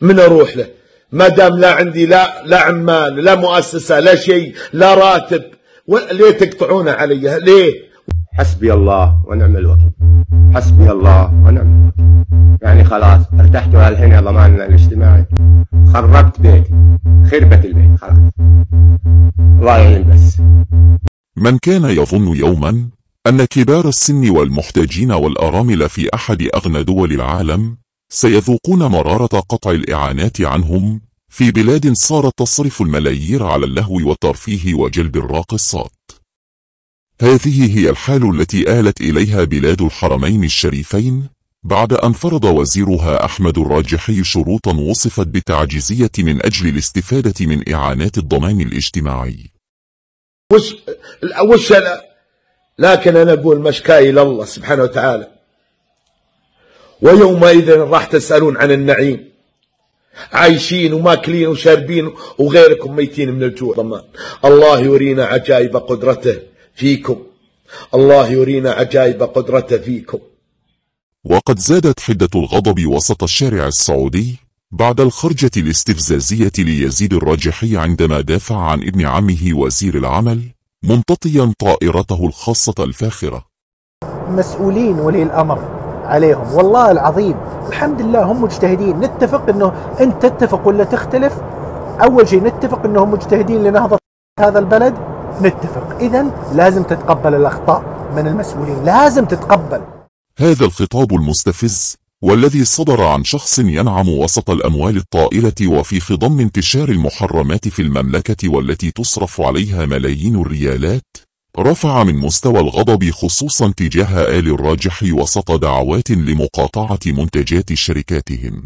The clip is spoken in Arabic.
من اروح له ما دام لا عندي لا عمال لا مؤسسه لا شيء لا راتب؟ ليه تقطعونه علي ليه؟ حسبي الله ونعم الوكيل، حسبي الله ونعم الوكيل. يعني خلاص ارتحت الحين يا ضماننا الاجتماعي، خربت بيتي، خربت البيت خلاص، الله يعين بس. من كان يظن يوما أن كبار السن والمحتاجين والأرامل في أحد أغنى دول العالم سيذوقون مرارة قطع الإعانات عنهم في بلاد صارت تصرف الملايير على اللهو والترفيه وجلب الراقصات. هذه هي الحال التي آلت إليها بلاد الحرمين الشريفين بعد أن فرض وزيرها أحمد الراجحي شروطا وصفت بالتعجيزية من أجل الاستفادة من إعانات الضمان الاجتماعي. لكن أنا أقول مشكاي إلى الله سبحانه وتعالى، ويومئذ راح تسألون عن النعيم، عايشين وماكلين وشاربين وغيركم ميتين من الجوع. ضمان الله يرينا عجائب قدرته فيكم، الله يرينا عجائب قدرته فيكم. وقد زادت حدة الغضب وسط الشارع السعودي بعد الخرجة الاستفزازية ليزيد الراجحي عندما دافع عن ابن عمه وزير العمل ممتطيا طائرته الخاصة الفاخرة. مسؤولين ولي الأمر عليهم والله العظيم الحمد لله هم مجتهدين. نتفق انه انت تتفق ولا تختلف، اول شيء نتفق انهم مجتهدين لنهضة هذا البلد، نتفق اذا لازم تتقبل الاخطاء من المسؤولين، لازم تتقبل. هذا الخطاب المستفز والذي صدر عن شخص ينعم وسط الأموال الطائلة وفي خضم انتشار المحرمات في المملكة والتي تصرف عليها ملايين الريالات رفع من مستوى الغضب خصوصا تجاه آل الراجحي وسط دعوات لمقاطعة منتجات شركاتهم.